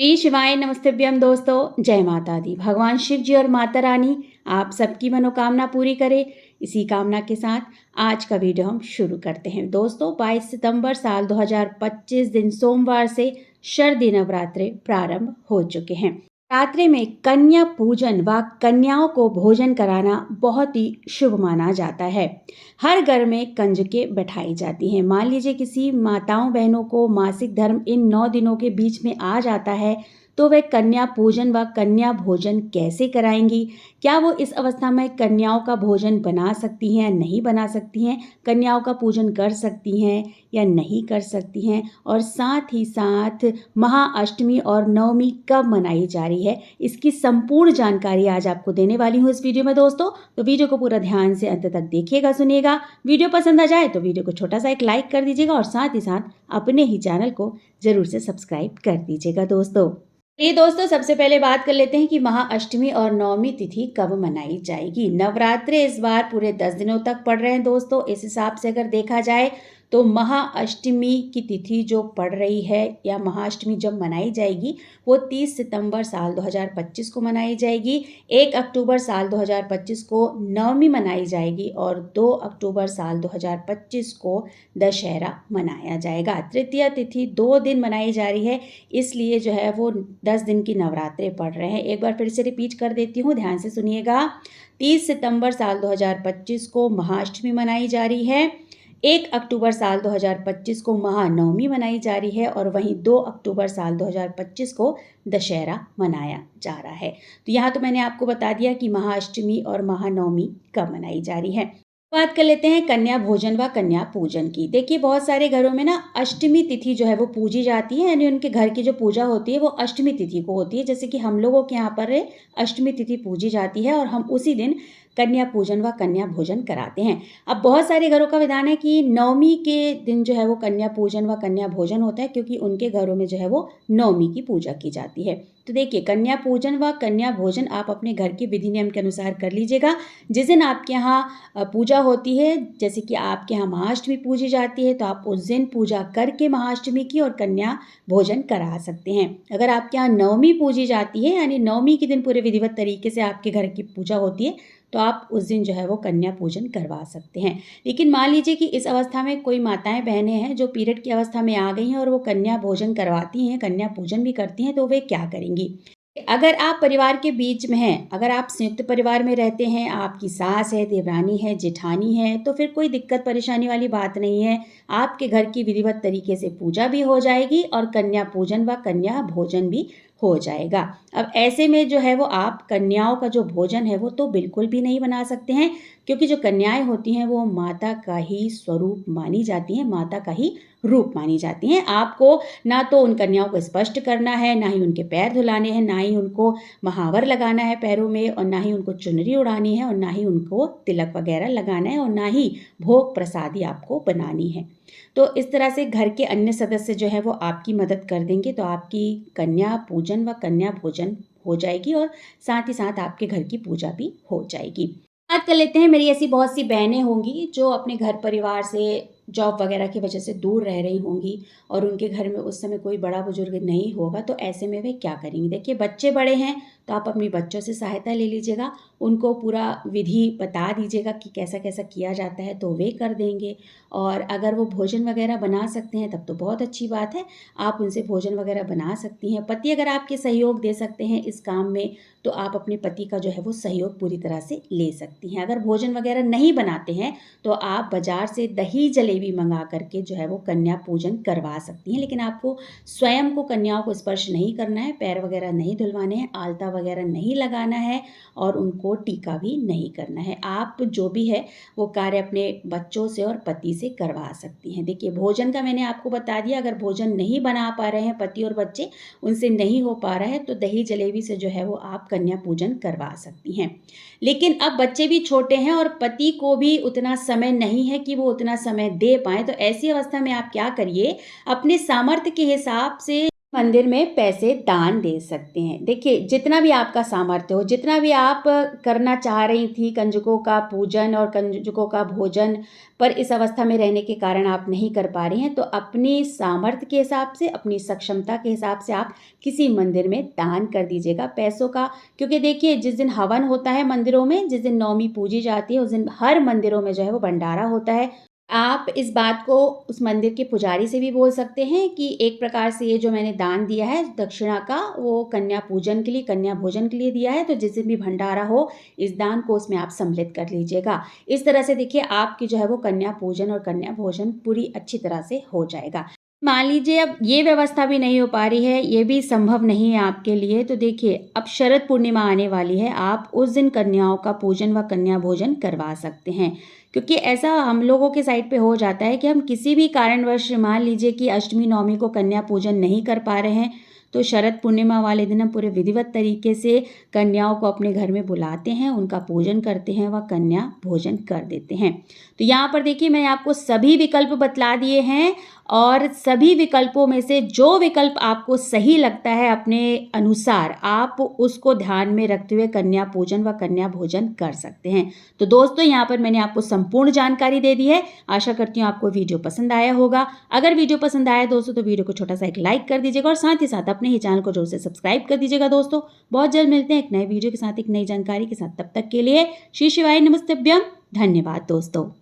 श्री शिवाय नमस्तभ्यम दोस्तों, जय माता दी। भगवान शिव जी और माता रानी आप सबकी मनोकामना पूरी करे। इसी कामना के साथ आज का वीडियो हम शुरू करते हैं। दोस्तों 22 सितंबर साल 2025 दिन सोमवार से शरदी नवरात्रे प्रारंभ हो चुके हैं। रात्रि में कन्या पूजन व कन्याओं को भोजन कराना बहुत ही शुभ माना जाता है। हर घर में कंजकें बैठाई जाती हैं। मान लीजिए किसी माताओं बहनों को मासिक धर्म इन 9 दिनों के बीच में आ जाता है, तो वे कन्या पूजन व कन्या भोजन कैसे कराएंगी? क्या वो इस अवस्था में कन्याओं का भोजन बना सकती हैं या नहीं बना सकती हैं? कन्याओं का पूजन कर सकती हैं या नहीं कर सकती हैं? और साथ ही साथ महाअष्टमी और नवमी कब मनाई जा रही है, इसकी संपूर्ण जानकारी आज आपको देने वाली हूँ इस वीडियो में दोस्तों। तो वीडियो को पूरा ध्यान से अंत तक देखिएगा, सुनिएगा। वीडियो पसंद आ जाए तो वीडियो को छोटा सा एक लाइक कर दीजिएगा और साथ ही साथ अपने ही चैनल को जरूर से सब्सक्राइब कर दीजिएगा दोस्तों। ये दोस्तों सबसे पहले बात कर लेते हैं कि महाअष्टमी और नवमी तिथि कब मनाई जाएगी। नवरात्रे इस बार पूरे 10 दिनों तक पड़ रहे हैं दोस्तों। इस हिसाब से अगर देखा जाए तो महाअष्टमी की तिथि जो पड़ रही है या महाअष्टमी जब मनाई जाएगी वो 30 सितंबर साल 2025 को मनाई जाएगी। 1 अक्टूबर साल 2025 को नवमी मनाई जाएगी और 2 अक्टूबर साल 2025 को दशहरा मनाया जाएगा। तृतीया तिथि 2 दिन मनाई जा रही है, इसलिए जो है वो 10 दिन की नवरात्रे पड़ रहे हैं। एक बार फिर से रिपीट कर देती हूँ, ध्यान से सुनिएगा। 30 सितंबर साल 2025 को महाअष्टमी मनाई जा रही है। 1 अक्टूबर साल 2025 को महानवमी मनाई जा रही है और वहीं 2 अक्टूबर साल 2025 को दशहरा मनाया जा रहा है। तो यहाँ तो मैंने आपको बता दिया कि महाअष्टमी और महानवमी कब मनाई जा रही है। बात कर लेते हैं कन्या भोजन व कन्या पूजन की। देखिए बहुत सारे घरों में ना अष्टमी तिथि जो है वो पूजी जाती है, यानी उनके घर की जो पूजा होती है वो अष्टमी तिथि को होती है। जैसे कि हम लोगों के यहाँ पर अष्टमी तिथि पूजी जाती है और हम उसी दिन कन्या पूजन व कन्या भोजन कराते हैं। अब बहुत सारे घरों का विधान है कि नवमी के दिन जो है वो कन्या पूजन व कन्या भोजन होता है, क्योंकि उनके घरों में जो है वो नवमी की पूजा की जाती है। तो देखिए कन्या पूजन व कन्या भोजन आप अपने घर के विधि नियम के अनुसार कर लीजिएगा। जिस दिन आपके यहाँ पूजा होती है, जैसे कि आपके यहाँ महाअष्टमी पूजी जाती है, तो आप उस दिन पूजा करके महाअष्टमी की और कन्या भोजन करा सकते हैं। अगर आपके यहाँ नवमी पूजी जाती है, यानी नवमी के दिन पूरे विधिवत तरीके से आपके घर की पूजा होती है, तो आप उस दिन जो है वो कन्या पूजन करवा सकते हैं। लेकिन मान लीजिए कि इस अवस्था में कोई माताएं बहनें हैं जो पीरियड की अवस्था में आ गई हैं और वो कन्या भोजन करवाती हैं, कन्या पूजन भी करती हैं, तो वे क्या करेंगी? अगर आप परिवार के बीच में हैं, अगर आप संयुक्त परिवार में रहते हैं, आपकी सास है, देवरानी है, जेठानी है, तो फिर कोई दिक्कत परेशानी वाली बात नहीं है। आपके घर की विधिवत तरीके से पूजा भी हो जाएगी और कन्या पूजन व कन्या भोजन भी हो जाएगा। अब ऐसे में जो है वो आप कन्याओं का जो भोजन है वो तो बिल्कुल भी नहीं बना सकते हैं, क्योंकि जो कन्याएं होती हैं वो माता का ही स्वरूप मानी जाती हैं, माता का ही रूप मानी जाती हैं। आपको ना तो उन कन्याओं को स्पष्ट करना है, ना ही उनके पैर धुलाने हैं, ना ही उनको महावर लगाना है पैरों में, और ना ही उनको चुनरी उड़ानी है, और ना ही उनको तिलक वगैरह लगाना है, और ना ही भोग प्रसादी आपको बनानी है। तो इस तरह से घर के अन्य सदस्य जो है वो आपकी मदद कर देंगे, तो आपकी कन्या पूजन व कन्या भोजन हो जाएगी और साथ ही साथ आपके घर की पूजा भी हो जाएगी। बात कर लेते हैं, मेरी ऐसी बहुत सी बहनें होंगी जो अपने घर परिवार से जॉब वगैरह की वजह से दूर रह रही होंगी और उनके घर में उस समय कोई बड़ा बुजुर्ग नहीं होगा, तो ऐसे में वे क्या करेंगे? देखिए बच्चे बड़े हैं तो आप अपने बच्चों से सहायता ले लीजिएगा, उनको पूरा विधि बता दीजिएगा कि कैसा कैसा किया जाता है, तो वे कर देंगे। और अगर वो भोजन वगैरह बना सकते हैं तब तो बहुत अच्छी बात है, आप उनसे भोजन वगैरह बना सकती हैं। पति अगर आपके सहयोग दे सकते हैं इस काम में, तो आप अपने पति का जो है वो सहयोग पूरी तरह से ले सकती हैं। अगर भोजन वगैरह नहीं बनाते हैं तो आप बाजार से दही जलेबी मंगा करके जो है वो कन्या पूजन करवा सकती हैं, लेकिन आपको स्वयं को कन्याओं को स्पर्श नहीं करना है, पैर वगैरह नहीं धुलवाने हैं, आलता वगैरह नहीं लगाना है और उनको टीका भी नहीं करना है। आप जो भी है वो कार्य अपने बच्चों से और पति से करवा सकती हैं। देखिए भोजन का मैंने आपको बता दिया, अगर भोजन नहीं बना पा रहे हैं पति और बच्चे, उनसे नहीं हो पा रहा है, तो दही जलेबी से जो है वो आप कन्या पूजन करवा सकती हैं। लेकिन अब बच्चे भी छोटे हैं और पति को भी उतना समय नहीं है कि वो उतना समय दे पाएँ, तो ऐसी अवस्था में आप क्या करिए, अपने सामर्थ्य के हिसाब से मंदिर में पैसे दान दे सकते हैं। देखिए, जितना भी आपका सामर्थ्य हो, जितना भी आप करना चाह रही थी कंजकों का पूजन और कंजकों का भोजन, पर इस अवस्था में रहने के कारण आप नहीं कर पा रही हैं, तो अपनी सामर्थ्य के हिसाब से, अपनी सक्षमता के हिसाब से आप किसी मंदिर में दान कर दीजिएगा पैसों का। क्योंकि देखिए, जिस दिन हवन होता है मंदिरों में, जिस दिन नवमी पूजी जाती है, उस दिन हर मंदिरों में जो है वो भंडारा होता है। आप इस बात को उस मंदिर के पुजारी से भी बोल सकते हैं कि एक प्रकार से ये जो मैंने दान दिया है दक्षिणा का, वो कन्या पूजन के लिए, कन्या भोजन के लिए दिया है, तो जिस दिन भी भंडारा हो इस दान को उसमें आप सम्मिलित कर लीजिएगा। इस तरह से देखिए आपकी जो है वो कन्या पूजन और कन्या भोजन पूरी अच्छी तरह से हो जाएगा। मान लीजिए अब ये व्यवस्था भी नहीं हो पा रही है, ये भी संभव नहीं है आपके लिए, तो देखिए अब शरद पूर्णिमा आने वाली है, आप उस दिन कन्याओं का पूजन व कन्या भोजन करवा सकते हैं। क्योंकि ऐसा हम लोगों के साइड पे हो जाता है कि हम किसी भी कारणवश मान लीजिए कि अष्टमी नवमी को कन्या पूजन नहीं कर पा रहे हैं, तो शरद पूर्णिमा वाले दिन हम पूरे विधिवत तरीके से कन्याओं को अपने घर में बुलाते हैं, उनका पूजन करते हैं व कन्या भोजन कर देते हैं। तो यहाँ पर देखिए मैंने आपको सभी विकल्प बतला दिए हैं और सभी विकल्पों में से जो विकल्प आपको सही लगता है अपने अनुसार आप उसको ध्यान में रखते हुए कन्या पूजन व कन्या भोजन कर सकते हैं। तो दोस्तों यहाँ पर मैंने आपको संपूर्ण जानकारी दे दी है। आशा करती हूँ आपको वीडियो पसंद आया होगा। अगर वीडियो पसंद आया दोस्तों तो वीडियो को छोटा सा एक लाइक कर दीजिएगा और साथ ही साथ अपने ही चैनल को जरूर से सब्सक्राइब कर दीजिएगा। दोस्तों बहुत जल्द मिलते हैं एक नए वीडियो के साथ, एक नई जानकारी के साथ। तब तक के लिए श्री शिवाय नमस्तभ्यम। धन्यवाद दोस्तों।